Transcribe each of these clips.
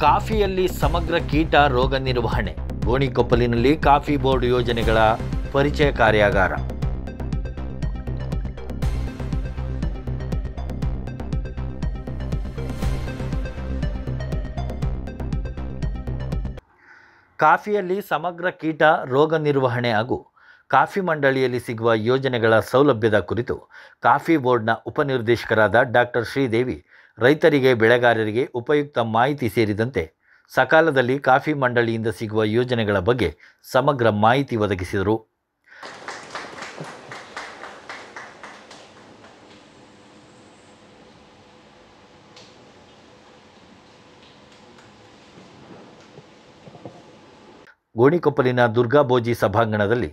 ಕಾಫಿಯಲ್ಲಿ ಸಮಗ್ರ ಕೀಟ ರೋಗ ನಿರ್ವಹಣೆ. ಗೋಣಿಕೊಪ್ಪಲಿನಲ್ಲಿ ಕಾಫಿ ಬೋರ್ಡ್ ಯೋಜನೆಗಳ ಪರಿಚಯ ಕಾರ್ಯಾಗಾರ. ಕಾಫಿಯಲ್ಲಿ ಸಮಗ್ರ ಕೀಟ ರೋಗ ನಿರ್ವಹಣೆ ಹಾಗೂ ಕಾಫಿ ಮಂಡಳಿಯಲ್ಲಿ ಸಿಗುವ ಯೋಜನೆಗಳ ಸೌಲಭ್ಯದ ಕುರಿತು ಕಾಫಿ ಬೋರ್ಡ್ನ ಉಪನಿರ್ದೇಶಕರಾದ ಡಾಕ್ಟರ್ ಶ್ರೀದೇವಿ ರೈತರಿಗೆ, ಬೆಳೆಗಾರರಿಗೆ ಉಪಯುಕ್ತ ಮಾಹಿತಿ ಸೇರಿದಂತೆ ಸಕಾಲದಲ್ಲಿ ಕಾಫಿ ಮಂಡಳಿಯಿಂದ ಸಿಗುವ ಯೋಜನೆಗಳ ಬಗ್ಗೆ ಸಮಗ್ರ ಮಾಹಿತಿ ಒದಗಿಸಿದರು. ಗೋಣಿಕೊಪ್ಪಲಿನ ದುರ್ಗಾಭೋಜಿ ಸಭಾಂಗಣದಲ್ಲಿ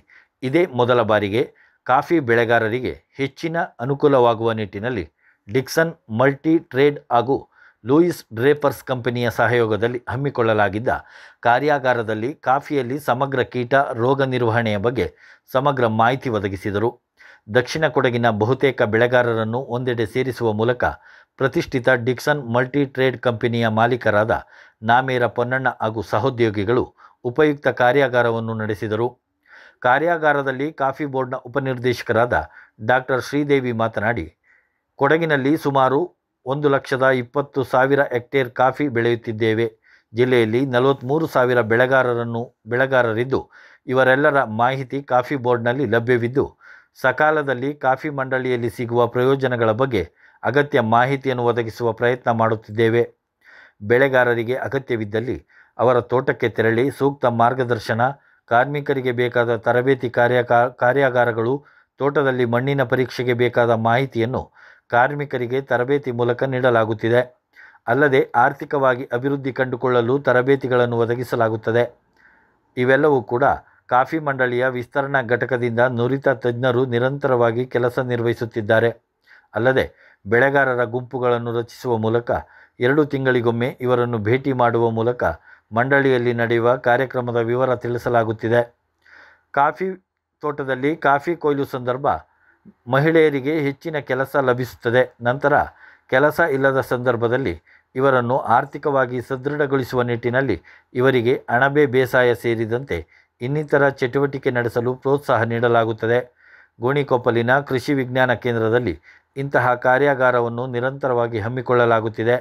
ಇದೇ ಮೊದಲ ಬಾರಿಗೆ ಕಾಫಿ ಬೆಳೆಗಾರರಿಗೆ ಹೆಚ್ಚಿನ ಅನುಕೂಲವಾಗುವ ನಿಟ್ಟಿನಲ್ಲಿ ಡಿಕ್ಸನ್ ಮಲ್ಟಿ ಟ್ರೇಡ್ ಹಾಗೂ ಲೂಯಿಸ್ ಡ್ರೇಪರ್ಸ್ ಕಂಪನಿಯ ಸಹಯೋಗದಲ್ಲಿ ಹಮ್ಮಿಕೊಳ್ಳಲಾಗಿದ್ದ ಕಾರ್ಯಾಗಾರದಲ್ಲಿ ಕಾಫಿಯಲ್ಲಿ ಸಮಗ್ರ ಕೀಟ ರೋಗ ನಿರ್ವಹಣೆಯ ಬಗ್ಗೆ ಸಮಗ್ರ ಮಾಹಿತಿ ಒದಗಿಸಿದರು. ದಕ್ಷಿಣ ಕೊಡಗಿನ ಬಹುತೇಕ ಬೆಳೆಗಾರರನ್ನು ಒಂದೆಡೆ ಸೇರಿಸುವ ಮೂಲಕ ಪ್ರತಿಷ್ಠಿತ ಡಿಕ್ಸನ್ ಮಲ್ಟಿ ಟ್ರೇಡ್ ಕಂಪನಿಯ ಮಾಲೀಕರಾದ ನಾಮೇರ ಪೊನ್ನಣ್ಣ ಹಾಗೂ ಸಹೋದ್ಯೋಗಿಗಳು ಉಪಯುಕ್ತ ಕಾರ್ಯಾಗಾರವನ್ನು ನಡೆಸಿದರು. ಕಾರ್ಯಾಗಾರದಲ್ಲಿ ಕಾಫಿ ಬೋರ್ಡ್ನ ಉಪನಿರ್ದೇಶಕರಾದ ಡಾಕ್ಟರ್ ಶ್ರೀದೇವಿ ಮಾತನಾಡಿ, ಕೊಡಗಿನಲ್ಲಿ ಸುಮಾರು 1,20,000 ಹೆಕ್ಟೇರ್ ಕಾಫಿ ಬೆಳೆಯುತ್ತಿದ್ದೇವೆ. ಜಿಲ್ಲೆಯಲ್ಲಿ 43,000 ಬೆಳೆಗಾರರಿದ್ದು ಇವರೆಲ್ಲರ ಮಾಹಿತಿ ಕಾಫಿ ಬೋರ್ಡ್ನಲ್ಲಿ ಲಭ್ಯವಿದ್ದು ಸಕಾಲದಲ್ಲಿ ಕಾಫಿ ಮಂಡಳಿಯಲ್ಲಿ ಸಿಗುವ ಪ್ರಯೋಜನಗಳ ಬಗ್ಗೆ ಅಗತ್ಯ ಮಾಹಿತಿಯನ್ನು ಒದಗಿಸುವ ಪ್ರಯತ್ನ ಮಾಡುತ್ತಿದ್ದೇವೆ. ಬೆಳೆಗಾರರಿಗೆ ಅಗತ್ಯವಿದ್ದಲ್ಲಿ ಅವರ ತೋಟಕ್ಕೆ ತೆರಳಿ ಸೂಕ್ತ ಮಾರ್ಗದರ್ಶನ, ಕಾರ್ಮಿಕರಿಗೆ ಬೇಕಾದ ತರಬೇತಿ ಕಾರ್ಯಾಗಾರಗಳು, ತೋಟದಲ್ಲಿ ಮಣ್ಣಿನ ಪರೀಕ್ಷೆಗೆ ಬೇಕಾದ ಮಾಹಿತಿಯನ್ನು ಕಾರ್ಮಿಕರಿಗೆ ತರಬೇತಿ ಮೂಲಕ ನೀಡಲಾಗುತ್ತಿದೆ. ಅಲ್ಲದೆ ಆರ್ಥಿಕವಾಗಿ ಅಭಿವೃದ್ಧಿ ಕಂಡುಕೊಳ್ಳಲು ತರಬೇತಿಗಳನ್ನು ಒದಗಿಸಲಾಗುತ್ತದೆ. ಇವೆಲ್ಲವೂ ಕೂಡ ಕಾಫಿ ಮಂಡಳಿಯ ವಿಸ್ತರಣಾ ಘಟಕದಿಂದ ನುರಿತ ತಜ್ಞರು ನಿರಂತರವಾಗಿ ಕೆಲಸ ನಿರ್ವಹಿಸುತ್ತಿದ್ದಾರೆ. ಅಲ್ಲದೆ ಬೆಳೆಗಾರರ ಗುಂಪುಗಳನ್ನು ರಚಿಸುವ ಮೂಲಕ 2 ತಿಂಗಳಿಗೊಮ್ಮೆ ಇವರನ್ನು ಭೇಟಿ ಮಾಡುವ ಮೂಲಕ ಮಂಡಳಿಯಲ್ಲಿ ನಡೆಯುವ ಕಾರ್ಯಕ್ರಮದ ವಿವರ ತಿಳಿಸಲಾಗುತ್ತಿದೆ. ಕಾಫಿ ತೋಟದಲ್ಲಿ ಕಾಫಿ ಕೊಯ್ಲು ಸಂದರ್ಭ ಮಹಿಳೆಯರಿಗೆ ಹೆಚ್ಚಿನ ಕೆಲಸ ಲಭಿಸುತ್ತದೆ. ನಂತರ ಕೆಲಸ ಇಲ್ಲದ ಸಂದರ್ಭದಲ್ಲಿ ಇವರನ್ನು ಆರ್ಥಿಕವಾಗಿ ಸದೃಢಗೊಳಿಸುವ ನಿಟ್ಟಿನಲ್ಲಿ ಇವರಿಗೆ ಅಣಬೆ ಬೇಸಾಯ ಸೇರಿದಂತೆ ಇನ್ನಿತರ ಚಟುವಟಿಕೆ ನಡೆಸಲು ಪ್ರೋತ್ಸಾಹ ನೀಡಲಾಗುತ್ತದೆ. ಗೋಣಿಕೊಪ್ಪಲಿನ ಕೃಷಿ ವಿಜ್ಞಾನ ಕೇಂದ್ರದಲ್ಲಿ ಇಂತಹ ಕಾರ್ಯಾಗಾರವನ್ನು ನಿರಂತರವಾಗಿ ಹಮ್ಮಿಕೊಳ್ಳಲಾಗುತ್ತಿದೆ.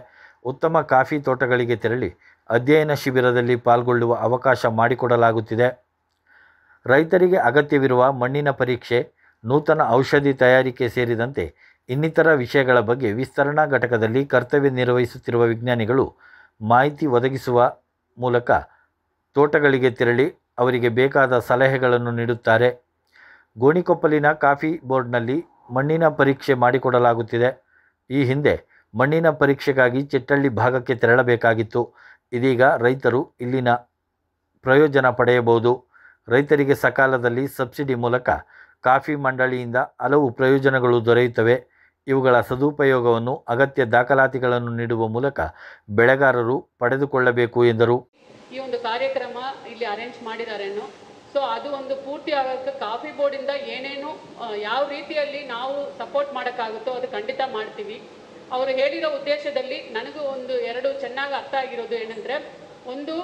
ಉತ್ತಮ ಕಾಫಿ ತೋಟಗಳಿಗೆ ತೆರಳಿ ಅಧ್ಯಯನ ಶಿಬಿರದಲ್ಲಿ ಪಾಲ್ಗೊಳ್ಳುವ ಅವಕಾಶ ಮಾಡಿಕೊಡಲಾಗುತ್ತಿದೆ. ರೈತರಿಗೆ ಅಗತ್ಯವಿರುವ ಮಣ್ಣಿನ ಪರೀಕ್ಷೆ, ನೂತನ ಔಷಧಿ ತಯಾರಿಕೆ ಸೇರಿದಂತೆ ಇನ್ನಿತರ ವಿಷಯಗಳ ಬಗ್ಗೆ ವಿಸ್ತರಣಾ ಘಟಕದಲ್ಲಿ ಕರ್ತವ್ಯ ನಿರ್ವಹಿಸುತ್ತಿರುವ ವಿಜ್ಞಾನಿಗಳು ಮಾಹಿತಿ ಒದಗಿಸುವ ಮೂಲಕ ತೋಟಗಳಿಗೆ ತೆರಳಿ ಅವರಿಗೆ ಬೇಕಾದ ಸಲಹೆಗಳನ್ನು ನೀಡುತ್ತಾರೆ. ಗೋಣಿಕೊಪ್ಪಲಿನ ಕಾಫಿ ಬೋರ್ಡ್ನಲ್ಲಿ ಮಣ್ಣಿನ ಪರೀಕ್ಷೆ ಮಾಡಿಕೊಡಲಾಗುತ್ತಿದೆ. ಈ ಹಿಂದೆ ಮಣ್ಣಿನ ಪರೀಕ್ಷೆಗಾಗಿ ಚೆಟ್ಟಳ್ಳಿ ಭಾಗಕ್ಕೆ ತೆರಳಬೇಕಾಗಿತ್ತು. ಇದೀಗ ರೈತರು ಇಲ್ಲಿನ ಪ್ರಯೋಜನ ಪಡೆಯಬಹುದು. ರೈತರಿಗೆ ಸಕಾಲದಲ್ಲಿ ಸಬ್ಸಿಡಿ ಮೂಲಕ ಕಾಫಿ ಮಂಡಳಿಯಿಂದ ಹಲವು ಪ್ರಯೋಜನಗಳು ದೊರೆಯುತ್ತವೆ. ಇವುಗಳ ಸದುಪಯೋಗವನ್ನು ಅಗತ್ಯ ದಾಖಲಾತಿಗಳನ್ನು ನೀಡುವ ಮೂಲಕ ಬೆಳೆಗಾರರು ಪಡೆದುಕೊಳ್ಳಬೇಕು ಎಂದರು. ಈ ಒಂದು ಕಾರ್ಯಕ್ರಮ ಇಲ್ಲಿ ಅರೇಂಜ್ ಮಾಡಿದಾರೇನೋ, ಸೊ ಅದು ಒಂದು ಪೂರ್ತಿ ಆಗೋಕ್ಕೆ ಕಾಫಿ ಬೋರ್ಡಿಂದ ಏನೇನು ಯಾವ ರೀತಿಯಲ್ಲಿ ನಾವು ಸಪೋರ್ಟ್ ಮಾಡೋಕ್ಕಾಗುತ್ತೋ ಅದು ಖಂಡಿತ ಮಾಡ್ತೀವಿ. ಅವರು ಹೇಳಿರೋ ಉದ್ದೇಶದಲ್ಲಿ ನನಗೂ ಒಂದು 2 ಚೆನ್ನಾಗಿ ಅರ್ಥ ಆಗಿರೋದು ಏನಂದರೆ, ಒಂದು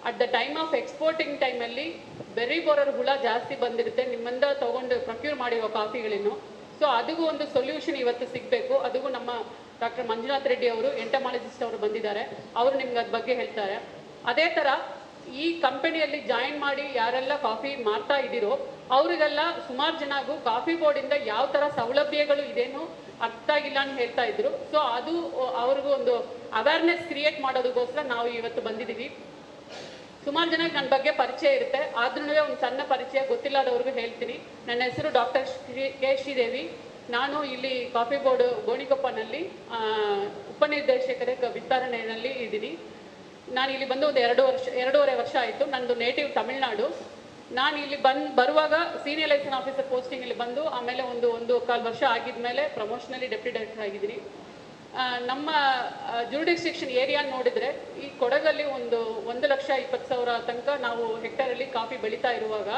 at the time of exporting ಟೈಮಲ್ಲಿ ಬೆರ್ರಿ ಬೋರರ್ ಹುಳ ಜಾಸ್ತಿ ಬಂದಿರುತ್ತೆ ನಿಮ್ಮಿಂದ ತೊಗೊಂಡು ಪ್ರೊಕ್ಯೂರ್ ಮಾಡಿರೋ ಕಾಫಿಗಳನ್ನು. ಸೊ ಅದಕ್ಕೂ ಒಂದು ಸೊಲ್ಯೂಷನ್ ಇವತ್ತು ಸಿಗಬೇಕು. ಅದಕ್ಕೂ ನಮ್ಮ ಡಾಕ್ಟರ್ ಮಂಜುನಾಥ್ ರೆಡ್ಡಿ ಅವರು, ಎಂಟಮಾಲಜಿಸ್ಟ್ ಅವರು ಬಂದಿದ್ದಾರೆ. ಅವರು ನಿಮ್ಗೆ ಅದ್ರ ಬಗ್ಗೆ ಹೇಳ್ತಾರೆ. ಅದೇ ಥರ ಈ ಕಂಪನಿಯಲ್ಲಿ ಜಾಯಿನ್ ಮಾಡಿ ಯಾರೆಲ್ಲ ಕಾಫಿ ಮಾಡ್ತಾ ಇದ್ದೀರೋ ಅವರಿಗೆಲ್ಲ ಸುಮಾರು ಜನಗೂ ಕಾಫಿ ಬೋರ್ಡಿಂದ ಯಾವ ಥರ ಸೌಲಭ್ಯಗಳು ಇದೇನು ಅರ್ಥ ಆಗಿಲ್ಲ ಅಂತ ಹೇಳ್ತಾ ಇದ್ರು. ಸೊ ಅದು ಅವ್ರಿಗೂ ಒಂದು ಅವೇರ್ನೆಸ್ ಕ್ರಿಯೇಟ್ ಮಾಡೋದಕ್ಕೋಸ್ಕರ ನಾವು ಇವತ್ತು ಬಂದಿದ್ದೀವಿ. ಸುಮಾರು ಜನಕ್ಕೆ ನನ್ನ ಬಗ್ಗೆ ಪರಿಚಯ ಇರುತ್ತೆ, ಆದ್ರೂ ಒಂದು ಸಣ್ಣ ಪರಿಚಯ ಗೊತ್ತಿಲ್ಲದವ್ರಿಗೂ ಹೇಳ್ತೀನಿ. ನನ್ನ ಹೆಸರು ಡಾಕ್ಟರ್ ಕೆ ಶ್ರೀದೇವಿ. ನಾನು ಇಲ್ಲಿ ಕಾಫಿ ಬೋರ್ಡ್ ಗೋಣಿಕೊಪ್ಪನಲ್ಲಿ ಉಪನಿರ್ದೇಶಕರ ವಿಸ್ತರಣೆಯಲ್ಲಿ ಇದ್ದೀನಿ. ನಾನು ಇಲ್ಲಿ ಬಂದು ಒಂದು 2.5 ವರ್ಷ ಆಯಿತು. ನನ್ನದು ನೇಟಿವ್ ತಮಿಳ್ನಾಡು. ನಾನು ಇಲ್ಲಿ ಬರುವಾಗ ಸೀನಿಯರ್ ಲೈಸನ್ ಆಫೀಸರ್ ಪೋಸ್ಟಿಂಗ್ ಇಲ್ಲಿ ಬಂದು ಆಮೇಲೆ 1.25 ವರ್ಷ ಆಗಿದ್ಮೇಲೆ ಪ್ರಮೋಷನಲ್ಲಿ ಡೆಪ್ಯೂಟಿ ಡೈರೆಕ್ಟರ್ ಆಗಿದ್ದೀನಿ. ನಮ್ಮ ಜುರಿಡಿಕ್ಷನ್ ಏರಿಯಾ ನೋಡಿದರೆ ಈ ಕೊಡಗಲ್ಲಿ 1,20,000 ತನಕ ನಾವು ಹೆಕ್ಟೇರಲ್ಲಿ ಕಾಫಿ ಬೆಳೀತಾ ಇರುವಾಗ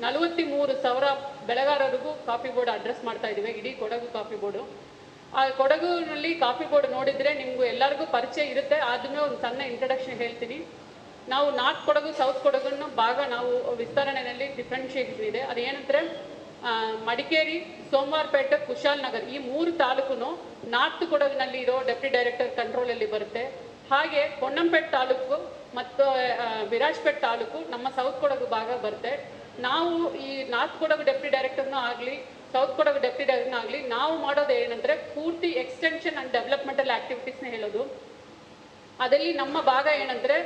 43,000 ಬೆಳೆಗಾರರಿಗೂ ಕಾಫಿ ಬೋರ್ಡ್ ಅಡ್ರೆಸ್ ಮಾಡ್ತಾ ಇದ್ದೀವಿ, ಇಡೀ ಕೊಡಗು ಕಾಫಿ ಬೋರ್ಡು. ಆ ಕೊಡಗುನಲ್ಲಿ ಕಾಫಿ ಬೋರ್ಡ್ ನೋಡಿದರೆ ನಿಮಗೂ ಎಲ್ಲರಿಗೂ ಪರಿಚಯ ಇರುತ್ತೆ. ಅದನ್ನೇ ಒಂದು ಸಣ್ಣ ಇಂಟ್ರಡಕ್ಷನ್ ಹೇಳ್ತೀನಿ. ನಾವು ನಾರ್ತ್ ಕೊಡಗು ಸೌತ್ ಕೊಡಗನ್ನು ಭಾಗ ನಾವು ವಿಸ್ತರಣೆಯಲ್ಲಿ ಡಿಫ್ರೆನ್ಷಿಯೇಷನ್ ಇದೆ. ಅದೇನಂದರೆ ಮಡಿಕೇರಿ, ಸೋಮವಾರಪೇಟೆ, ಕುಶಾಲನಗರ್ ಈ 3 ತಾಲೂಕು ನಾರ್ತ್ ಕೊಡಗಿನಲ್ಲಿ ಇರೋ ಡೆಪ್ಯೂಟಿ ಡೈರೆಕ್ಟರ್ ಕಂಟ್ರೋಲಲ್ಲಿ ಬರುತ್ತೆ. ಹಾಗೆ ಪೊನ್ನಂಪೇಟೆ ತಾಲೂಕು ಮತ್ತು ವಿರಾಜಪೇಟೆ ತಾಲೂಕು ನಮ್ಮ ಸೌತ್ ಕೊಡಗು ಭಾಗ ಬರುತ್ತೆ. ನಾವು ಈ ನಾರ್ತ್ ಕೊಡಗು ಡೆಪ್ಯೂಟಿ ಡೈರೆಕ್ಟರ್ನೂ ಆಗಲಿ ಸೌತ್ ಕೊಡಗು ಡೆಪ್ಯೂಟಿ ಡೈರೆಕ್ಟರ್ನೂ ಆಗಲಿ ನಾವು ಮಾಡೋದು ಏನಂದರೆ ಪೂರ್ತಿ ಎಕ್ಸ್ಟೆನ್ಷನ್ ಆ್ಯಂಡ್ ಡೆವಲಪ್ಮೆಂಟಲ್ ಆ್ಯಕ್ಟಿವಿಟೀಸ್ನ ಹೇಳೋದು. ಅದರಲ್ಲಿ ನಮ್ಮ ಭಾಗ ಏನಂದರೆ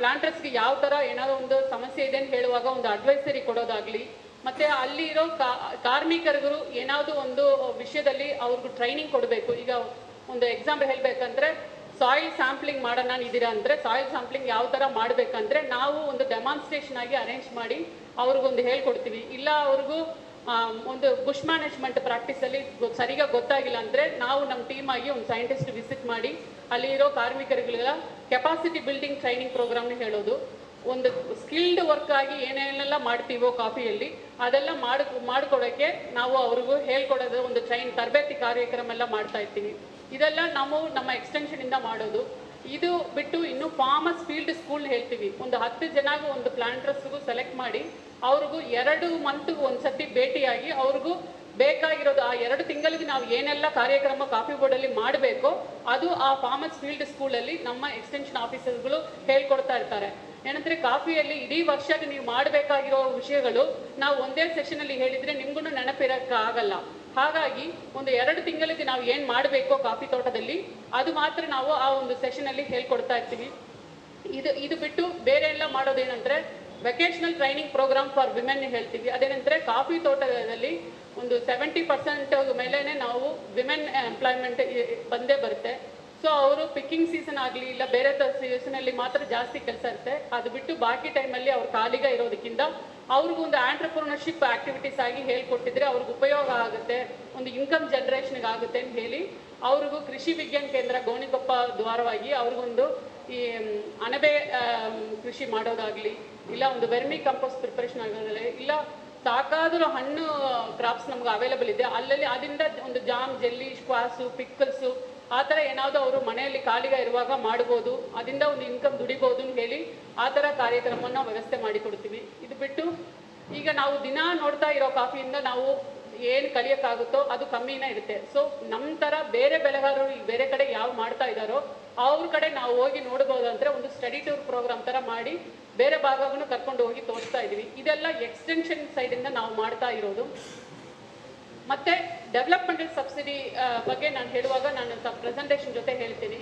ಪ್ಲಾಂಟರ್ಸ್ಗೆ ಯಾವ ಥರ ಏನಾದರೂ ಒಂದು ಸಮಸ್ಯೆ ಇದೆ ಅಂತ ಹೇಳುವಾಗ ಒಂದು ಅಡ್ವೈಸರಿ ಕೊಡೋದಾಗಲಿ, ಮತ್ತು ಅಲ್ಲಿ ಇರೋ ಕಾರ್ಮಿಕರಿಗೂ ಏನಾದರೂ ಒಂದು ವಿಷಯದಲ್ಲಿ ಅವ್ರಿಗೂ ಟ್ರೈನಿಂಗ್ ಕೊಡಬೇಕು. ಈಗ ಒಂದು ಎಕ್ಸಾಂಪಲ್ ಹೇಳಬೇಕಂದ್ರೆ ಸಾಯಿಲ್ ಸ್ಯಾಂಪ್ಲಿಂಗ್ ಮಾಡೋಣ ಇದ್ದೀರಾ ಅಂದರೆ ಸಾಯಿಲ್ ಸ್ಯಾಂಪ್ಲಿಂಗ್ ಯಾವ ಥರ ಮಾಡಬೇಕಂದ್ರೆ ನಾವು ಒಂದು ಡೆಮಾನ್ಸ್ಟ್ರೇಷನ್ ಆಗಿ ಅರೇಂಜ್ ಮಾಡಿ ಅವ್ರಿಗೊಂದು ಹೇಳ್ಕೊಡ್ತೀವಿ. ಇಲ್ಲ ಅವ್ರಿಗೂ ಒಂದು ಬುಷ್ ಮ್ಯಾನೇಜ್ಮೆಂಟ್ ಪ್ರಾಕ್ಟೀಸಲ್ಲಿ ಸರಿಯಾಗಿ ಗೊತ್ತಾಗಿಲ್ಲ ಅಂದರೆ ನಾವು ನಮ್ಮ ಟೀಮಾಗಿ ಒಂದು ಸೈಂಟಿಸ್ಟ್ ವಿಸಿಟ್ ಮಾಡಿ ಅಲ್ಲಿರೋ ಕಾರ್ಮಿಕರಿಗೆಲ್ಲ ಕೆಪಾಸಿಟಿ ಬಿಲ್ಡಿಂಗ್ ಟ್ರೈನಿಂಗ್ ಪ್ರೋಗ್ರಾಮ್ನ ಹೇಳೋದು. ಒಂದು ಸ್ಕಿಲ್ಡ್ ವರ್ಕ್ ಆಗಿ ಏನೇನೆಲ್ಲ ಮಾಡ್ತೀವೋ ಕಾಫಿಯಲ್ಲಿ ಅದೆಲ್ಲ ಮಾಡಿಕೊಡೋಕ್ಕೆ ನಾವು ಅವ್ರಿಗೂ ಹೇಳ್ಕೊಡೋದು ಒಂದು ತರಬೇತಿ ಕಾರ್ಯಕ್ರಮ ಎಲ್ಲ ಮಾಡ್ತಾ ಇರ್ತೀವಿ. ಇದೆಲ್ಲ ನಾವು ನಮ್ಮ ಎಕ್ಸ್ಟೆನ್ಷನಿಂದ ಮಾಡೋದು. ಇದು ಬಿಟ್ಟು ಇನ್ನು ಫಾರ್ಮರ್ಸ್ ಫೀಲ್ಡ್ ಸ್ಕೂಲ್ ಹೇಳ್ತೀವಿ. ಒಂದು 10 ಜನಗೂ ಒಂದು ಪ್ಲಾಂಟರ್ಸ್ಗೂ ಸೆಲೆಕ್ಟ್ ಮಾಡಿ ಅವ್ರಿಗೂ 2 ಮಂತ್ಗೆ ಒಂದು ಸತಿ ಭೇಟಿಯಾಗಿ ಅವ್ರಿಗೂ ಬೇಕಾಗಿರೋದು ಆ 2 ತಿಂಗಳಿಗೆ ನಾವು ಏನೆಲ್ಲ ಕಾರ್ಯಕ್ರಮ ಕಾಫಿ ಬೋರ್ಡಲ್ಲಿ ಮಾಡಬೇಕೋ ಅದು ಆ ಫಾರ್ಮರ್ಸ್ ಫೀಲ್ಡ್ ಸ್ಕೂಲಲ್ಲಿ ನಮ್ಮ ಎಕ್ಸ್ಟೆನ್ಷನ್ ಆಫೀಸರ್ಗಳು ಹೇಳ್ಕೊಡ್ತಾ ಇರ್ತಾರೆ. ಏನಂದರೆ ಕಾಫಿಯಲ್ಲಿ ಇಡೀ ವರ್ಷಕ್ಕೆ ನೀವು ಮಾಡಬೇಕಾಗಿರೋ ವಿಷಯಗಳು ನಾವು ಒಂದೇ ಸೆಷನಲ್ಲಿ ಹೇಳಿದರೆ ನಿಮಗೂ ನೆನಪಿರೋಕ್ಕಾಗಲ್ಲ. ಹಾಗಾಗಿ ಒಂದು 2 ತಿಂಗಳಿಗೆ ನಾವು ಏನು ಮಾಡಬೇಕೋ ಕಾಫಿ ತೋಟದಲ್ಲಿ ಅದು ಮಾತ್ರ ನಾವು ಆ ಒಂದು ಸೆಷನಲ್ಲಿ ಹೇಳ್ಕೊಡ್ತಾ ಇರ್ತೀವಿ. ಇದು ಬಿಟ್ಟು ಬೇರೆ ಎಲ್ಲ ಮಾಡೋದೇನೆಂದರೆ vocational training program for women ಹೇಳ್ತೀವಿ. ಅದೇನೆಂದರೆ ಕಾಫಿ ತೋಟದಲ್ಲಿ ಒಂದು 70% ಮೇಲೇ ನಾವು ವಿಮೆನ್ ಎಂಪ್ಲಾಯ್ಮೆಂಟ್ ಬಂದೇ ಬರುತ್ತೆ. ಸೊ ಅವರು ಪಿಕ್ಕಿಂಗ್ ಸೀಸನ್ ಆಗಲಿ ಇಲ್ಲ ಬೇರೆ ಸೀಸನಲ್ಲಿ ಮಾತ್ರ ಜಾಸ್ತಿ ಕೆಲಸ ಇರುತ್ತೆ. ಅದು ಬಿಟ್ಟು ಬಾಕಿ ಟೈಮಲ್ಲಿ ಅವ್ರು ಖಾಲಿಗ ಇರೋದಕ್ಕಿಂತ ಅವ್ರಿಗೂ ಒಂದು ಆಂಟ್ರಪ್ರನರ್ಶಿಪ್ ಆ್ಯಕ್ಟಿವಿಟೀಸ್ ಆಗಿ ಹೇಳ್ಕೊಟ್ಟಿದ್ರೆ ಅವ್ರಿಗೆ ಉಪಯೋಗ ಆಗುತ್ತೆ, ಒಂದು ಇನ್ಕಮ್ ಜನ್ರೇಷನ್ಗೆ ಆಗುತ್ತೆ ಅಂತ ಹೇಳಿ ಅವ್ರಿಗೂ ಕೃಷಿ ವಿಜ್ಞಾನ ಕೇಂದ್ರ ಗೋಣಿಕೊಪ್ಪ ದ್ವಾರವಾಗಿ ಅವ್ರಿಗೊಂದು ಈ ಅಣಬೆ ಕೃಷಿ ಮಾಡೋದಾಗಲಿ ಇಲ್ಲ ಒಂದು ವೆರ್ಮಿ ಕಂಪೋಸ್ಟ್ ಪ್ರಿಪರೇಷನ್ ಆಗೋದಾಗಲಿ ಇಲ್ಲ ಸಾಕಾದರೂ ಹಣ್ಣು ಕ್ರಾಪ್ಸ್ ನಮ್ಗೆ ಅವೈಲೇಬಲ್ ಇದೆ ಅಲ್ಲಲ್ಲಿ ಅದರಿಂದ ಒಂದು ಜಾಮ್, ಜೆಲ್ಲಿ, ಸ್ಕ್ವಾಸು, ಪಿಕ್ಕಲ್ಸು ಆ ಥರ ಏನಾದರೂ ಅವರು ಮನೆಯಲ್ಲಿ ಖಾಲಿಗ ಇರುವಾಗ ಮಾಡ್ಬೋದು, ಅದರಿಂದ ಒಂದು ಇನ್ಕಮ್ ದುಡಿಬೋದು ಅಂತ ಹೇಳಿ ಆ ಥರ ಕಾರ್ಯಕ್ರಮವನ್ನು ವ್ಯವಸ್ಥೆ ಮಾಡಿಕೊಡ್ತೀವಿ. ಇದು ಬಿಟ್ಟು ಈಗ ನಾವು ದಿನ ನೋಡ್ತಾ ಇರೋ ಕಾಫಿಯಿಂದ ನಾವು ಏನು ಕಲಿಯೋಕ್ಕಾಗುತ್ತೋ ಅದು ಕಮ್ಮಿನೇ ಇರುತ್ತೆ. ಸೊ ನಮ್ಮ ಥರ ಬೇರೆ ಬೆಳೆಗಾರರು ಬೇರೆ ಕಡೆ ಯಾವ ಮಾಡ್ತಾ ಇದ್ದಾರೋ ಅವ್ರ ಕಡೆ ನಾವು ಹೋಗಿ ನೋಡ್ಬೋದು ಅಂದರೆ ಒಂದು ಸ್ಟಡಿ ಟೂರ್ ಪ್ರೋಗ್ರಾಮ್ ಥರ ಮಾಡಿ ಬೇರೆ ಭಾಗವನ್ನು ಕರ್ಕೊಂಡು ಹೋಗಿ ತೋರಿಸ್ತಾ ಇದ್ದೀವಿ. ಇದೆಲ್ಲ ಎಕ್ಸ್ಟೆನ್ಷನ್ ಸೈಡಿಂದ ನಾವು ಮಾಡ್ತಾ ಇರೋದು. ಮತ್ತು ಡೆವಲಪ್ಮೆಂಟಲ್ ಸಬ್ಸಿಡಿ ಬಗ್ಗೆ ನಾನು ಹೇಳುವಾಗ ನಾನು ಪ್ರೆಸೆಂಟೇಷನ್ ಜೊತೆ ಹೇಳ್ತೀನಿ.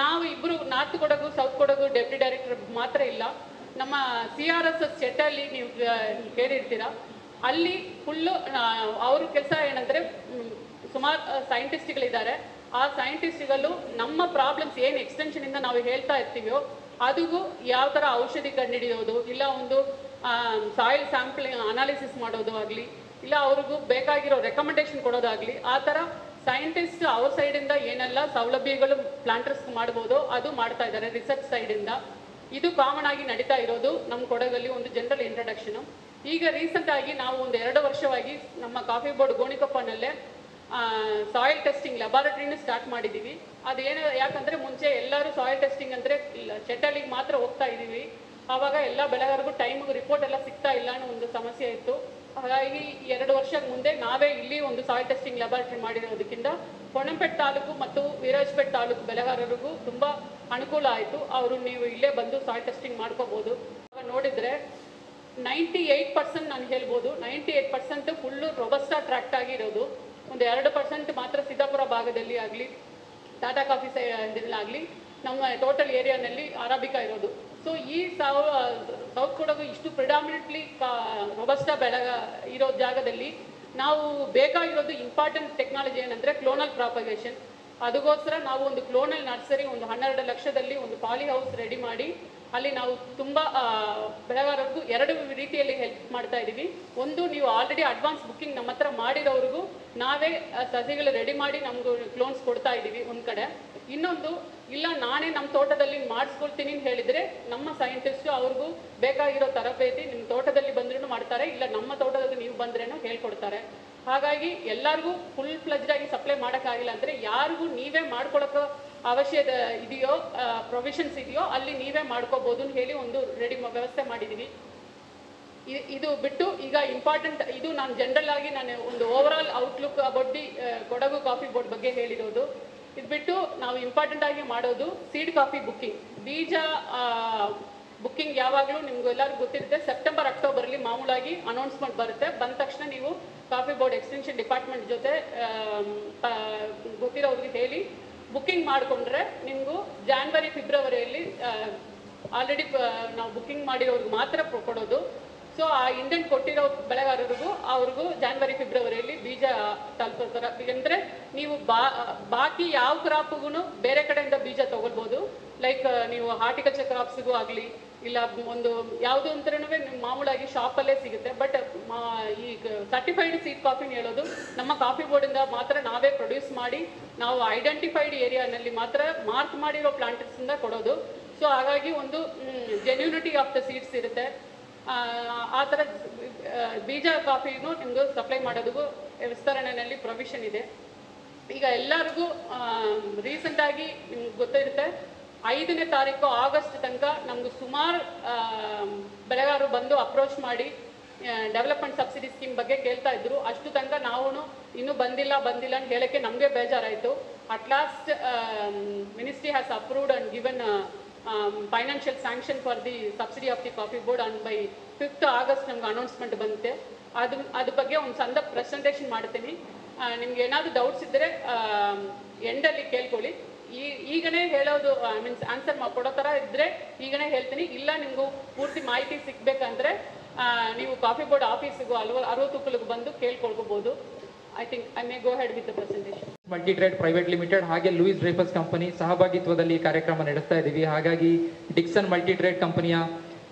ನಾವು ಇಬ್ಬರು north Kodagu south Kodagu deputy director ಮಾತ್ರ ಇಲ್ಲ, ನಮ್ಮ CRSS ಚೆಟ್ಟಲ್ಲಿ ನೀವು ಕೇಳಿರ್ತೀರ. ಅಲ್ಲಿ ಫುಲ್ಲು ಅವ್ರ ಕೆಲಸ ಏನಂದರೆ ಸುಮಾರು ಸೈಂಟಿಸ್ಟ್ಗಳಿದ್ದಾರೆ. ಆ ಸೈಂಟಿಸ್ಟ್ಗಳು ನಮ್ಮ ಪ್ರಾಬ್ಲಮ್ಸ್ ಏನು ಎಕ್ಸ್ಟೆನ್ಷನಿಂದ ನಾವು ಹೇಳ್ತಾ ಇರ್ತೀವೋ ಅದಕ್ಕೂ ಯಾವ ಥರ ಔಷಧಿ ಕಂಡುಹಿಡಿಯೋದು ಇಲ್ಲ ಒಂದು ಸಾಯಿಲ್ ಸ್ಯಾಂಪಲಿಂಗ್ ಅನಾಲಿಸಿಸ್ ಮಾಡೋದು ಆಗಲಿ ಇಲ್ಲ ಅವ್ರಿಗೂ ಬೇಕಾಗಿರೋ ರೆಕಮೆಂಡೇಶನ್ ಕೊಡೋದಾಗಲಿ ಆ ಥರ ಸೈಂಟಿಸ್ಟ್ ಅವ್ರ ಸೈಡಿಂದ ಏನೆಲ್ಲ ಸೌಲಭ್ಯಗಳು ಪ್ಲಾಂಟರ್ಸ್ ಮಾಡ್ಬೋದು ಅದು ಮಾಡ್ತಾ ಇದ್ದಾರೆ ರಿಸರ್ಚ್ ಸೈಡಿಂದ. ಇದು ಕಾಮನ್ ಆಗಿ ನಡೀತಾ ಇರೋದು ನಮ್ಮ ಕೊಡಗಲ್ಲಿ ಒಂದು ಜನರಲ್ ಇಂಟ್ರಡಕ್ಷನು. ಈಗ ರೀಸೆಂಟಾಗಿ ನಾವು ಒಂದು 2 ವರ್ಷವಾಗಿ ನಮ್ಮ ಕಾಫಿ ಬೋರ್ಡ್ ಗೋಣಿಕೊಪ್ಪನಲ್ಲೇ ಸಾಯಿಲ್ ಟೆಸ್ಟಿಂಗ್ ಲ್ಯಾಬಾರೆಟ್ರಿನ ಸ್ಟಾರ್ಟ್ ಮಾಡಿದ್ದೀವಿ. ಅದೇನು ಯಾಕಂದರೆ ಮುಂಚೆ ಎಲ್ಲರೂ ಸಾಯಿಲ್ ಟೆಸ್ಟಿಂಗ್ ಅಂದರೆ ಚೆಟ್ಟಲ್ಲಿಗೆ ಮಾತ್ರ ಹೋಗ್ತಾ ಇದ್ದೀವಿ. ಆವಾಗ ಎಲ್ಲ ಬೆಳೆಗಾರರಿಗೂ ಟೈಮಿಗೆ ರಿಪೋರ್ಟ್ ಎಲ್ಲ ಸಿಗ್ತಾ ಇಲ್ಲ ಅನ್ನೋ ಒಂದು ಸಮಸ್ಯೆ ಇತ್ತು. ಹಾಗಾಗಿ 2 ವರ್ಷದ ಮುಂದೆ ನಾವೇ ಇಲ್ಲಿ ಒಂದು ಸಾಯಿಲ್ ಟೆಸ್ಟಿಂಗ್ ಲ್ಯಾಬಾರೆಟ್ರಿ ಮಾಡಿರೋದಕ್ಕಿಂತ ಪೊನ್ನಂಪೇಟೆ ತಾಲೂಕು ಮತ್ತು ವಿರಾಜಪೇಟೆ ತಾಲೂಕು ಬೆಳೆಗಾರರಿಗೂ ತುಂಬ ಅನುಕೂಲ ಆಯಿತು. ಅವರು ನೀವು ಇಲ್ಲೇ ಬಂದು ಸಾಯಿಲ್ ಟೆಸ್ಟಿಂಗ್ ಮಾಡ್ಕೋಬೋದು. ನೋಡಿದರೆ 98% ನಾನು ಹೇಳ್ಬೋದು 98% ಫುಲ್ಲು ರೊಬಸ್ಟಾ ಟ್ರ್ಯಾಕ್ಟ್ ಆಗಿರೋದು. ಒಂದು 2% ಮಾತ್ರ ಸಿದ್ದಾಪುರ ಭಾಗದಲ್ಲಿ ಆಗಲಿ ಟಾಟಾ ಕಾಫಿ ಆಗಲಿ ನಮ್ಮ ಟೋಟಲ್ ಏರಿಯಾನಲ್ಲಿ ಅರಾಬಿಕಾ ಇರೋದು. ಸೊ ಈ ಸೌತ್ ಕೊಡಗು ಇಷ್ಟು ಪ್ರಿಡಾಮಿನೆಂಟ್ಲಿ ರೊಬಸ್ಟಾ ಇರೋ ಜಾಗದಲ್ಲಿ ನಾವು ಬೇಕಾಗಿರೋದು ಇಂಪಾರ್ಟೆಂಟ್ ಟೆಕ್ನಾಲಜಿ ಏನಂದರೆ ಕ್ಲೋನಲ್ ಪ್ರಾಪಗೇಷನ್. ಅದಕ್ಕೋಸ್ಕರ ನಾವು ಒಂದು ಕ್ಲೋನಲ್ ನರ್ಸರಿ ಒಂದು 12 ಲಕ್ಷದಲ್ಲಿ ಒಂದು ಪಾಲಿ ಹೌಸ್ ರೆಡಿ ಮಾಡಿ ಅಲ್ಲಿ ನಾವು ತುಂಬ ಬೆಳೆಗಾರರಿಗೂ 2 ರೀತಿಯಲ್ಲಿ ಹೆಲ್ಪ್ ಮಾಡ್ತಾ ಇದ್ದೀವಿ. ಒಂದು ನೀವು ಆಲ್ರೆಡಿ ಅಡ್ವಾನ್ಸ್ ಬುಕ್ಕಿಂಗ್ ನಮ್ಮ ಹತ್ರ ಮಾಡಿರೋರಿಗೂ ನಾವೇ ಸಸಿಗಳು ರೆಡಿ ಮಾಡಿ ನಮಗೂ ಕ್ಲೋನ್ಸ್ ಕೊಡ್ತಾ ಇದ್ದೀವಿ ಒಂದು ಕಡೆ. ಇನ್ನೊಂದು ಇಲ್ಲ ನಾನೇ ನಮ್ಮ ತೋಟದಲ್ಲಿ ಮಾಡಿಸ್ಕೊಳ್ತೀನಿ ಅಂತ ಹೇಳಿದರೆ ನಮ್ಮ ಸೈಂಟಿಸ್ಟು ಅವ್ರಿಗೂ ಬೇಕಾಗಿರೋ ತರಬೇತಿ ನಿಮ್ಮ ತೋಟದಲ್ಲಿ ಬಂದ್ರೂ ಮಾಡ್ತಾರೆ, ಇಲ್ಲ ನಮ್ಮ ತೋಟದಲ್ಲಿ ನೀವು ಬಂದ್ರೇನೋ ಹೇಳ್ಕೊಡ್ತಾರೆ. ಹಾಗಾಗಿ ಎಲ್ಲರಿಗೂ ಫುಲ್ ಫ್ಲೆಜ್ಡ್ ಆಗಿ ಸಪ್ಲೈ ಮಾಡೋಕ್ಕಾಗಿಲ್ಲ ಅಂದರೆ ಯಾರಿಗೂ ನೀವೇ ಮಾಡ್ಕೊಳ್ಳೋಕೆ ಅವಶ್ಯಕ ಇದೆಯೋ ಪ್ರೊವಿಷನ್ಸ್ ಇದೆಯೋ ಅಲ್ಲಿ ನೀವೇ ಮಾಡ್ಕೋಬೋದು ಅಂತ ಹೇಳಿ ಒಂದು ರೆಡಿ ವ್ಯವಸ್ಥೆ ಮಾಡಿದ್ದೀವಿ. ಇದು ಬಿಟ್ಟು ಈಗ ಇಂಪಾರ್ಟೆಂಟ್, ಇದು ನಾನು ಜನರಲ್ ಆಗಿ ನಾನು ಒಂದು over all outlook about the Kodagu coffee board ಬಗ್ಗೆ ಹೇಳಿರೋದು. ಇದು ಬಿಟ್ಟು ನಾವು ಇಂಪಾರ್ಟೆಂಟ್ ಆಗಿ ಮಾಡೋದು ಸೀಡ್ ಕಾಫಿ ಬುಕ್ಕಿಂಗ್. ಬೀಜ ಬುಕ್ಕಿಂಗ್ ಯಾವಾಗಲೂ ನಿಮ್ಗೆ ಎಲ್ಲರಿಗೂ ಗೊತ್ತಿರುತ್ತೆ, ಸೆಪ್ಟೆಂಬರ್ ಅಕ್ಟೋಬರಲ್ಲಿ ಮಾಮೂಲಾಗಿ ಅನೌನ್ಸ್ಮೆಂಟ್ ಬರುತ್ತೆ. ಬಂದ ತಕ್ಷಣ ನೀವು ಕಾಫಿ ಬೋರ್ಡ್ ಎಕ್ಸ್ಟೆನ್ಷನ್ ಡಿಪಾರ್ಟ್ಮೆಂಟ್ ಜೊತೆ ಗೊತ್ತಿರೋರಿಗೆ ಹೇಳಿ ಬುಕ್ಕಿಂಗ್ ಮಾಡಿಕೊಂಡ್ರೆ ನಿಮಗೂ ಜಾನ್ವರಿ ಫೆಬ್ರವರಿಯಲ್ಲಿ ಆಲ್ರೆಡಿ ನಾವು ಬುಕ್ಕಿಂಗ್ ಮಾಡಿರೋರಿಗೆ ಮಾತ್ರ ಕೊಡೋದು. ಸೊ ಆ ಇಂಡೆಂಟ್ ಕೊಟ್ಟಿರೋ ಬೆಳೆಗಾರರಿಗೂ ಅವ್ರಿಗೂ ಜಾನ್ವರಿ ಫೆಬ್ರವರಿಯಲ್ಲಿ ಬೀಜ ತಲುಪೋತರ. ಅಂದರೆ ನೀವು ಬಾಕಿ ಯಾವ ಕ್ರಾಪ್ಗೂ ಬೇರೆ ಕಡೆಯಿಂದ ಬೀಜ ತೊಗೊಳ್ಬೋದು. ಲೈಕ್ ನೀವು ಹಾರ್ಟಿಕಲ್ಚರ್ ಕ್ರಾಪ್ಸಿಗೂ ಆಗಲಿ ಇಲ್ಲ ಒಂದು ಯಾವುದು ಅಂತರೂ ಮಾಮೂಲಾಗಿ ಶಾಪಲ್ಲೇ ಸಿಗುತ್ತೆ. ಬಟ್ ಈ ಸರ್ಟಿಫೈಡ್ ಸೀಡ್ ಕಾಫಿನ ಹೇಳೋದು ನಮ್ಮ ಕಾಫಿ ಬೋರ್ಡಿಂದ ಮಾತ್ರ ನಾವೇ ಪ್ರೊಡ್ಯೂಸ್ ಮಾಡಿ ನಾವು ಐಡೆಂಟಿಫೈಡ್ ಏರಿಯಾನಲ್ಲಿ ಮಾತ್ರ ಮಾರ್ಕ್ ಮಾಡಿರೋ ಪ್ಲಾಂಟರ್ಸಿಂದ ಕೊಡೋದು. ಸೊ ಹಾಗಾಗಿ ಒಂದು ಜೆನ್ಯೂನಿಟಿ ಆಫ್ ದ ಸೀಡ್ಸ್ ಇರುತ್ತೆ. ಆ ಥರ ಬೀಜ ಕಾಫಿನೂ ನಿಮಗೂ ಸಪ್ಲೈ ಮಾಡೋದಕ್ಕೂ ವಿಸ್ತರಣೆಯಲ್ಲಿ ಪ್ರೊವಿಷನ್ ಇದೆ. ಈಗ ಎಲ್ಲರಿಗೂ ರೀಸೆಂಟಾಗಿ ನಿಮ್ಗೆ ಗೊತ್ತಿರುತ್ತೆ, 5ನೇ ತಾರೀಕು ಆಗಸ್ಟ್ ತನಕ ನಮ್ಗೆ ಸುಮಾರು ಬೆಳೆಗಾರರು ಬಂದು ಅಪ್ರೋಚ್ ಮಾಡಿ ಡೆವಲಪ್ಮೆಂಟ್ ಸಬ್ಸಿಡಿ ಸ್ಕೀಮ್ ಬಗ್ಗೆ ಕೇಳ್ತಾ ಇದ್ರು. ಅಷ್ಟು ತನಕ ನಾವು ಇನ್ನೂ ಬಂದಿಲ್ಲ ಅಂತ ಹೇಳೋಕ್ಕೆ ನಮಗೆ ಬೇಜಾರಾಯಿತು. At last ministry has approved and given financial sanction for the subsidy of the coffee board on by 5th August ನಮ್ಗೆ ಅನೌನ್ಸ್ಮೆಂಟ್ ಬಂತೆ. ಅದ್ರ ಬಗ್ಗೆ ಒಂದು ಸಣ್ಣ ಪ್ರೆಸೆಂಟೇಷನ್ ಮಾಡ್ತೀನಿ. ನಿಮ್ಗೆ ಏನಾದರೂ ಡೌಟ್ಸ್ ಇದ್ದರೆ ಎಂಡಲ್ಲಿ ಕೇಳ್ಕೊಳ್ಳಿ. ಈಗನೇ ಹೇಳೋದು ಮೀನ್ಸ್ ಆನ್ಸರ್ ಕೊಡೋ ಥರ ಇದ್ದರೆ ಈಗನೇ ಹೇಳ್ತೀನಿ. ಇಲ್ಲ ನಿಮಗೂ ಪೂರ್ತಿ ಮಾಹಿತಿ ಸಿಗಬೇಕಂದ್ರೆ ನೀವು ಕಾಫಿ ಬೋರ್ಡ್ ಆಫೀಸಿಗೂ 60 ಬಂದು ಕೇಳ್ಕೊಳ್ಕೋಬೋದು. I think I may go ahead with the presentation. Multi trade private limited ಹಾಗೆ ಲೂಯಿಸ್ ಡ್ರೈಫಸ್ ಕಂಪನಿ ಸಹಭಾಗಿತ್ವದಲ್ಲಿ ಈ ಕಾರ್ಯಕ್ರಮ ನಡೆಸ್ತಾ ಇದ್ದೀವಿ. ಹಾಗಾಗಿ ಡಿಕ್ಸನ್ ಮಲ್ಟಿ ಟ್ರೇಡ್ ಕಂಪನಿಯ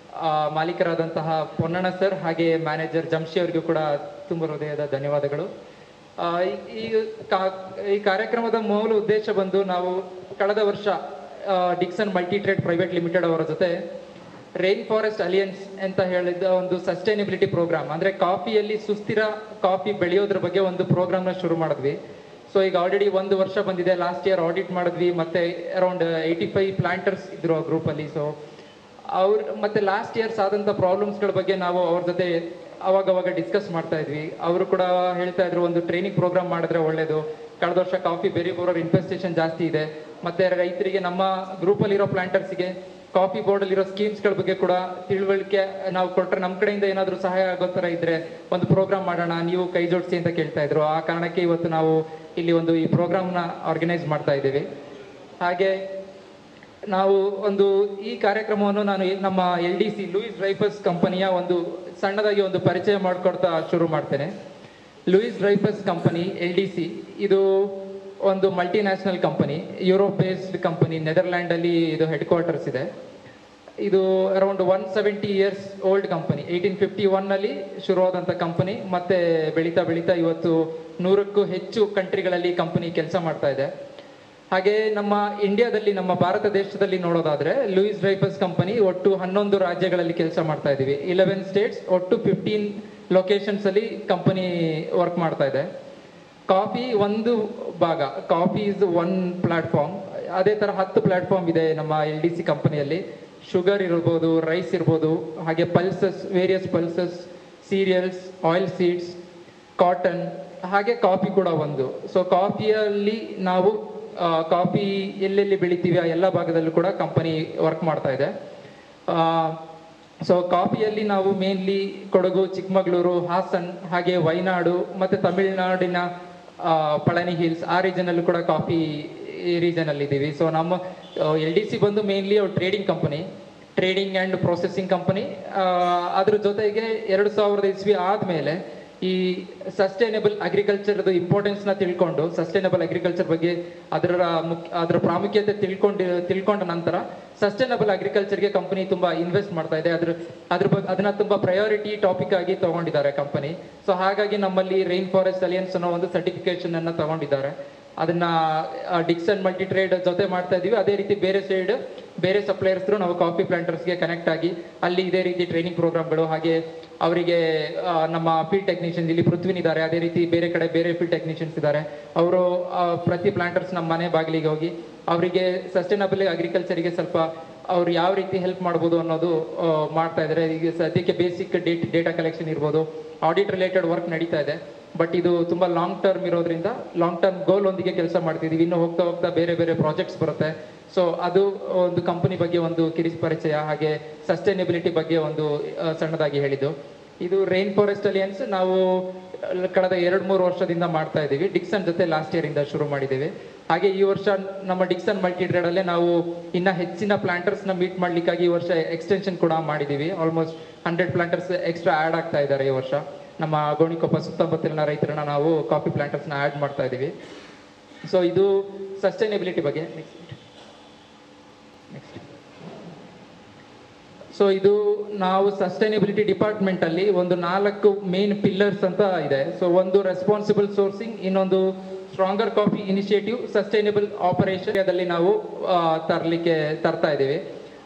ಮಾಲೀಕರಾದಂತಹ ಪೊನ್ನಣ್ಣ ಸರ್ ಹಾಗೆ ಮ್ಯಾನೇಜರ್ ಜಮ್ಶಿ ಅವರಿಗೂ ಕೂಡ ತುಂಬ ಹೃದಯದ ಧನ್ಯವಾದಗಳು. ಈ ಕಾರ್ಯಕ್ರಮದ ಮೂಲ ಉದ್ದೇಶ ಬಂದು ನಾವು ಕಳೆದ ವರ್ಷ Dixon multi trade private limited ಅವರ ಜೊತೆ ರೈನ್ ಫಾರೆಸ್ಟ್ ಅಲಿಯನ್ಸ್ ಅಂತ ಹೇಳಿದ ಒಂದು ಸಸ್ಟೈನಬಿಲಿಟಿ ಪ್ರೋಗ್ರಾಮ್, ಅಂದರೆ ಕಾಫಿಯಲ್ಲಿ ಸುಸ್ಥಿರ ಕಾಫಿ ಬೆಳೆಯೋದ್ರ ಬಗ್ಗೆ ಒಂದು ಪ್ರೋಗ್ರಾಮ್ನ ಶುರು ಮಾಡಿದ್ವಿ. ಸೊ ಈಗ ಆಲ್ರೆಡಿ 1 ವರ್ಷ ಬಂದಿದೆ. ಲಾಸ್ಟ್ ಇಯರ್ ಆಡಿಟ್ ಮಾಡಿದ್ವಿ, ಮತ್ತೆ ಅರೌಂಡ್ 85 ಪ್ಲಾಂಟರ್ಸ್ ಇದ್ರು ಆ ಗ್ರೂಪಲ್ಲಿ. ಸೊ ಮತ್ತೆ ಲಾಸ್ಟ್ ಇಯರ್ಸ್ ಆದಂಥ ಪ್ರಾಬ್ಲಮ್ಸ್ಗಳ ಬಗ್ಗೆ ನಾವು ಅವ್ರ ಜೊತೆ ಅವಾಗವಾಗ ಡಿಸ್ಕಸ್ ಮಾಡ್ತಾ ಇದ್ವಿ. ಅವರು ಕೂಡ ಹೇಳ್ತಾ ಇದ್ರು ಒಂದು ಟ್ರೈನಿಂಗ್ ಪ್ರೋಗ್ರಾಮ್ ಮಾಡಿದ್ರೆ ಒಳ್ಳೇದು. ಕಳೆದ ವರ್ಷ ಕಾಫಿ ಬೆರಿ ಬೋರರ್ ಇನ್ಫೆಸ್ಟೇಷನ್ ಜಾಸ್ತಿ ಇದೆ, ಮತ್ತೆ ರೈತರಿಗೆ ನಮ್ಮ ಗ್ರೂಪಲ್ಲಿರೋ ಪ್ಲಾಂಟರ್ಸ್ಗೆ ಕಾಫಿ ಬೋರ್ಡಲ್ಲಿರೋ ಸ್ಕೀಮ್ಸ್ಗಳ ಬಗ್ಗೆ ಕೂಡ ತಿಳುವಳಿಕೆ ನಾವು ಕೊಟ್ಟರೆ ನಮ್ಮ ಕಡೆಯಿಂದ ಏನಾದರೂ ಸಹಾಯ ಆಗೋ ಥರ ಇದ್ದರೆ ಒಂದು ಪ್ರೋಗ್ರಾಮ್ ಮಾಡೋಣ, ನೀವು ಕೈ ಜೋಡಿಸಿ ಅಂತ ಕೇಳ್ತಾ ಇದ್ರು. ಆ ಕಾರಣಕ್ಕೆ ಇವತ್ತು ನಾವು ಇಲ್ಲಿ ಈ ಪ್ರೋಗ್ರಾಮ್ನ ಆರ್ಗನೈಸ್ ಮಾಡ್ತಾ ಇದ್ದೀವಿ. ಹಾಗೆ ನಾವು ಈ ಕಾರ್ಯಕ್ರಮವನ್ನು ನಾನು ನಮ್ಮ LDC ಲೂಯಿಸ್ ಡ್ರೈಫಸ್ ಕಂಪನಿಯ ಒಂದು ಸಣ್ಣದಾಗಿ ಒಂದು ಪರಿಚಯ ಮಾಡಿಕೊಡ್ತಾ ಶುರು ಮಾಡ್ತೇನೆ. ಲೂಯಿಸ್ ಡ್ರೈಫಸ್ ಕಂಪನಿ LDC ಇದು ಒಂದು multinational company, Europe based company. ನೆದರ್ಲ್ಯಾಂಡಲ್ಲಿ ಇದು ಹೆಡ್ ಕ್ವಾರ್ಟರ್ಸ್ ಇದೆ. ಇದು ಅರೌಂಡ್ 170 ಇಯರ್ಸ್ ಓಲ್ಡ್ ಕಂಪನಿ. 1851ನಲ್ಲಿ ಶುರುವಾದಂಥ ಕಂಪನಿ. ಮತ್ತೆ ಬೆಳೀತಾ ಇವತ್ತು 100ಕ್ಕೂ ಹೆಚ್ಚು ಕಂಟ್ರಿಗಳಲ್ಲಿ ಕಂಪನಿ ಕೆಲಸ ಮಾಡ್ತಾ ಇದೆ. ಹಾಗೆ ನಮ್ಮ ಇಂಡಿಯಾದಲ್ಲಿ, ನಮ್ಮ ಭಾರತ ದೇಶದಲ್ಲಿ ನೋಡೋದಾದ್ರೆ ಲೂಯಿಸ್ ಡ್ರೈಫಸ್ ಕಂಪನಿ ಒಟ್ಟು 11 ರಾಜ್ಯಗಳಲ್ಲಿ ಕೆಲಸ ಮಾಡ್ತಾ ಇದ್ದೀವಿ. 11 ಸ್ಟೇಟ್ಸ್, ಒಟ್ಟು 15 ಲೊಕೇಶನ್ಸ್ ಅಲ್ಲಿ ಕಂಪನಿ ವರ್ಕ್ ಮಾಡ್ತಾ ಇದೆ. ಕಾಫಿ ಒಂದು ಭಾಗ, ಕಾಫಿ ಇಸ್ 1 ಪ್ಲಾಟ್ಫಾರ್ಮ್. ಅದೇ ಥರ 10 ಪ್ಲಾಟ್ಫಾರ್ಮ್ ಇದೆ ನಮ್ಮ LDC ಕಂಪನಿಯಲ್ಲಿ. ಶುಗರ್ ಇರ್ಬೋದು, ರೈಸ್ ಇರ್ಬೋದು, ಹಾಗೆ pulses, various pulses, serials, oil seeds, cotton, ಹಾಗೆ ಕಾಫಿ ಕೂಡ ಒಂದು. ಸೊ ಕಾಫಿಯಲ್ಲಿ ನಾವು ಕಾಫಿ ಎಲ್ಲೆಲ್ಲಿ ಬೆಳಿತೀವಿ ಆ ಎಲ್ಲ ಭಾಗದಲ್ಲೂ ಕೂಡ ಕಂಪನಿ ವರ್ಕ್ ಮಾಡ್ತಾ ಇದೆ. ಸೊ ಕಾಫಿಯಲ್ಲಿ ನಾವು ಮೇನ್ಲಿ ಕೊಡಗು, ಚಿಕ್ಕಮಗಳೂರು, ಹಾಸನ್, ಹಾಗೆ ವಯನಾಡು ಮತ್ತು ತಮಿಳುನಾಡಿನ ಪಳನಿ ಹಿಲ್ಸ್ ಆ ರೀಜನಲ್ಲೂ ಕೂಡ ಕಾಫಿ ರೀಜನಲ್ಲಿ ಇದ್ದೀವಿ. ಸೊ ನಮ್ಮ LDC ಬಂದು mainly trading company, trading and processing company. ಅದ್ರ ಜೊತೆಗೆ 2000 ಇಸ್ವಿ ಆದಮೇಲೆ ಈ ಸಸ್ಟೈನಬಲ್ ಅಗ್ರಿಕಲ್ಚರ್ದು ಇಂಪಾರ್ಟೆನ್ಸ್ನ ತಿಳ್ಕೊಂಡು, ಸಸ್ಟೈನಬಲ್ ಅಗ್ರಿಕಲ್ಚರ್ ಬಗ್ಗೆ ಅದರ ಪ್ರಾಮುಖ್ಯತೆ ತಿಳ್ಕೊಂಡ ನಂತರ ಸಸ್ಟೈನಬಲ್ ಅಗ್ರಿಕಲ್ಚರ್ಗೆ ಕಂಪನಿ ತುಂಬ ಇನ್ವೆಸ್ಟ್ ಮಾಡ್ತಾ ಇದೆ. ಅದನ್ನ ತುಂಬ ಪ್ರಯಾರಿಟಿ ಟಾಪಿಕ್ ಆಗಿ ತಗೊಂಡಿದ್ದಾರೆ ಕಂಪನಿ. ಸೊ ಹಾಗಾಗಿ ನಮ್ಮಲ್ಲಿ ರೈನ್ ಫಾರೆಸ್ಟ್ ಅಲಿಯನ್ಸ್ ಅನ್ನೋ ಒಂದು ಸರ್ಟಿಫಿಕೇಶನ್ ಅನ್ನು ತಗೊಂಡಿದ್ದಾರೆ. ಅದನ್ನು ಡಿಕ್ಸನ್ ಮಲ್ಟಿ ಟ್ರೇಡ್ ಜೊತೆ ಮಾಡ್ತಾ ಇದ್ದೀವಿ. ಅದೇ ರೀತಿ ಬೇರೆ ಸೈಡ್ ಬೇರೆ ಸಪ್ಲೈಯರ್ಸ್ ನಾವು ಕಾಫಿ ಪ್ಲಾಂಟರ್ಸ್ಗೆ ಕನೆಕ್ಟ್ ಆಗಿ ಅಲ್ಲಿ ಇದೇ ರೀತಿ ಟ್ರೈನಿಂಗ್ ಪ್ರೋಗ್ರಾಮ್ಗಳು, ಹಾಗೆ ಅವರಿಗೆ ನಮ್ಮ ಫೀಲ್ಡ್ ಟೆಕ್ನಿಷಿಯನ್ಸ್ ಇಲ್ಲಿ ಪೃಥ್ವಿನ್ ಇದ್ದಾರೆ, ಅದೇ ರೀತಿ ಬೇರೆ ಕಡೆ ಬೇರೆ ಫೀಲ್ಡ್ ಟೆಕ್ನಿಷಿಯನ್ಸ್ ಇದ್ದಾರೆ. ಅವರು ಪ್ರತಿ ಪ್ಲಾಂಟರ್ಸ್ ನಮ್ಮ ಮನೆ ಬಾಗಿಲಿಗೆ ಹೋಗಿ ಅವರಿಗೆ ಸಸ್ಟೈನಬಲ್ ಅಗ್ರಿಕಲ್ಚರಿಗೆ ಸ್ವಲ್ಪ ಅವ್ರು ಯಾವ ರೀತಿ ಹೆಲ್ಪ್ ಮಾಡ್ಬೋದು ಅನ್ನೋದು ಮಾಡ್ತಾ ಇದ್ದಾರೆ. ಈಗ ಸದ್ಯಕ್ಕೆ ಬೇಸಿಕ್ ಡೇಟಾ ಕಲೆಕ್ಷನ್ ಇರ್ಬೋದು, ಆಡಿಟ್ ರಿಲೇಟೆಡ್ ವರ್ಕ್ ನಡೀತಾ ಇದೆ. ಬಟ್ ಇದು ತುಂಬ ಲಾಂಗ್ ಟರ್ಮ್ ಇರೋದ್ರಿಂದ ಲಾಂಗ್ ಟರ್ಮ್ ಗೋಲ್ ಒಂದಿಗೆ ಕೆಲಸ ಮಾಡ್ತಿದ್ದೀವಿ. ಇನ್ನು ಹೋಗ್ತಾ ಹೋಗ್ತಾ ಬೇರೆ ಬೇರೆ ಪ್ರಾಜೆಕ್ಟ್ಸ್ ಬರುತ್ತೆ. ಸೊ ಅದು ಒಂದು ಕಂಪನಿ ಬಗ್ಗೆ ಒಂದು ಕಿರಿಸ್ ಪರಿಚಯ, ಹಾಗೆ ಸಸ್ಟೈನಬಿಲಿಟಿ ಬಗ್ಗೆ ಒಂದು ಸಣ್ಣದಾಗಿ ಹೇಳಿದ್ದು. ಇದು ರೈನ್ ಫಾರೆಸ್ಟ್ ಅಲಿಯನ್ಸ್ ನಾವು ಕಳೆದ 2-3 ವರ್ಷದಿಂದ ಮಾಡ್ತಾ ಇದ್ದೀವಿ. ಡಿಕ್ಸನ್ ಜೊತೆ ಲಾಸ್ಟ್ ಇಯರ್ ಇಂದ ಶುರು ಮಾಡಿದ್ದೀವಿ. ಹಾಗೆ ಈ ವರ್ಷ ನಮ್ಮ ಡಿಕ್ಸನ್ ಮಲ್ಟಿ ಟ್ರೇಡಲ್ಲೇ ನಾವು ಇನ್ನು ಹೆಚ್ಚಿನ ಪ್ಲಾಂಟರ್ಸ್ನ ಮೀಟ್ ಮಾಡಲಿಕ್ಕಾಗಿ ಈ ವರ್ಷ ಎಕ್ಸ್ಟೆನ್ಷನ್ ಕೂಡ ಮಾಡಿದ್ದೀವಿ. ಆಲ್ಮೋಸ್ಟ್ 100 ಪ್ಲಾಂಟರ್ಸ್ ಎಕ್ಸ್ಟ್ರಾ ಆ್ಯಡ್ ಆಗ್ತಾ ಇದ್ದಾರೆ ಈ ವರ್ಷ. ನಮ್ಮ ಗೋಣಿಕೊಪ್ಪ ಸುತ್ತಮುತ್ತಲಿನ ರೈತರನ್ನ ನಾವು ಕಾಫಿ ಪ್ಲಾಂಟರ್ಸ್ನ ಆ್ಯಡ್ ಮಾಡ್ತಾ ಇದ್ದೀವಿ. ಸೊ ಇದು ಸಸ್ಟೈನಬಿಲಿಟಿ ಬಗ್ಗೆ. ನೆಕ್ಸ್ಟ್ ಸೊ ಇದು ನಾವು ಸಸ್ಟೈನಬಿಲಿಟಿ ಡಿಪಾರ್ಟ್ಮೆಂಟಲ್ಲಿ ಒಂದು 4 ಮೇನ್ ಪಿಲ್ಲರ್ಸ್ ಅಂತ ಇದೆ. ಸೊ ಒಂದು ರೆಸ್ಪಾನ್ಸಿಬಲ್ ಸೋರ್ಸಿಂಗ್, ಇನ್ನೊಂದು stronger coffee initiative, sustainable operation ಅದರಲ್ಲಿ ನಾವು ತರ್ತಾ ಇದ್ದೀವಿ.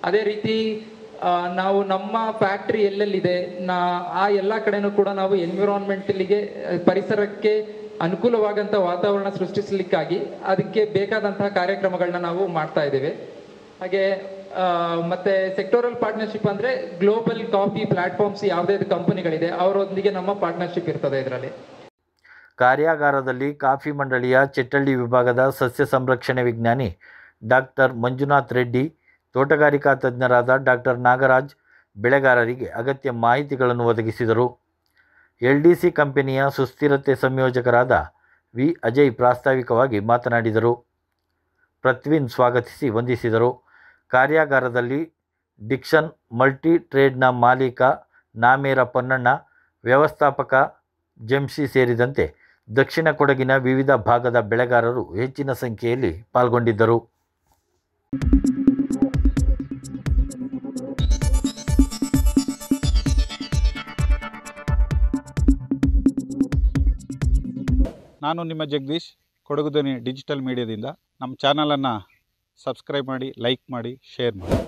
ಅದೇ ರೀತಿ ನಾವು ನಮ್ಮ ಫ್ಯಾಕ್ಟ್ರಿ ಎಲ್ಲೆಲ್ಲಿದೆ ಆ ಎಲ್ಲ ಕಡೆನೂ ಕೂಡ ನಾವು ಎನ್ವಿರಾನ್ಮೆಂಟಲಿಗೆ ಪರಿಸರಕ್ಕೆ ಅನುಕೂಲವಾದಂಥ ವಾತಾವರಣ ಸೃಷ್ಟಿಸಲಿಕ್ಕಾಗಿ ಅದಕ್ಕೆ ಬೇಕಾದಂತಹ ಕಾರ್ಯಕ್ರಮಗಳನ್ನ ನಾವು ಮಾಡ್ತಾ ಇದ್ದೇವೆ. ಹಾಗೆ ಮತ್ತೆ ಸೆಕ್ಟೋರಲ್ ಪಾರ್ಟ್ನರ್ಶಿಪ್ ಅಂದರೆ ಗ್ಲೋಬಲ್ ಕಾಫಿ ಪ್ಲಾಟ್ಫಾರ್ಮ್ಸ್ ಯಾವುದೇ ಕಂಪನಿಗಳಿದೆ ಅವರೊಂದಿಗೆ ನಮ್ಮ ಪಾರ್ಟ್ನರ್ಶಿಪ್ ಇರ್ತದೆ ಇದರಲ್ಲಿ. ಕಾರ್ಯಾಗಾರದಲ್ಲಿ ಕಾಫಿ ಮಂಡಳಿಯ ಚೆಟ್ಟಳ್ಳಿ ವಿಭಾಗದ ಸಸ್ಯ ಸಂರಕ್ಷಣೆ ವಿಜ್ಞಾನಿ ಡಾಕ್ಟರ್ ಮಂಜುನಾಥ್ ರೆಡ್ಡಿ, ತೋಟಗಾರಿಕಾ ತಜ್ಞರಾದ ಡಾಕ್ಟರ್ ನಾಗರಾಜ್ ಬೆಳೆಗಾರರಿಗೆ ಅಗತ್ಯ ಮಾಹಿತಿಗಳನ್ನು ಒದಗಿಸಿದರು. LDC ಕಂಪನಿಯ ಸುಸ್ಥಿರತೆ ಸಂಯೋಜಕರಾದ ವಿ ಅಜಯ್ ಪ್ರಾಸ್ತಾವಿಕವಾಗಿ ಮಾತನಾಡಿದರು. ಪೃಥ್ವಿನ್ ಸ್ವಾಗತಿಸಿ ವಂದಿಸಿದರು. ಕಾರ್ಯಾಗಾರದಲ್ಲಿ ಡಿಕ್ಸನ್ ಮಲ್ಟಿ ಟ್ರೇಡ್ನ ಮಾಲೀಕ ನಾಮೇರ ಪೊನ್ನಣ್ಣ, ವ್ಯವಸ್ಥಾಪಕ ಜೆಮ್ಸಿ ಸೇರಿದಂತೆ ದಕ್ಷಿಣ ಕೊಡಗಿನ ವಿವಿಧ ಭಾಗದ ಬೆಳೆಗಾರರು ಹೆಚ್ಚಿನ ಸಂಖ್ಯೆಯಲ್ಲಿ ಪಾಲ್ಗೊಂಡಿದ್ದರು. ನಾನು ನಿಮ್ಮ ಜಗದೀಶ್, ಕೊಡಗು ಧ್ವನಿ ಡಿಜಿಟಲ್ ಮೀಡಿಯಾದಿಂದ. ನಮ್ಮ ಚಾನಲನ್ನು ಸಬ್ಸ್ಕ್ರೈಬ್ ಮಾಡಿ, ಲೈಕ್ ಮಾಡಿ, ಶೇರ್ ಮಾಡಿ.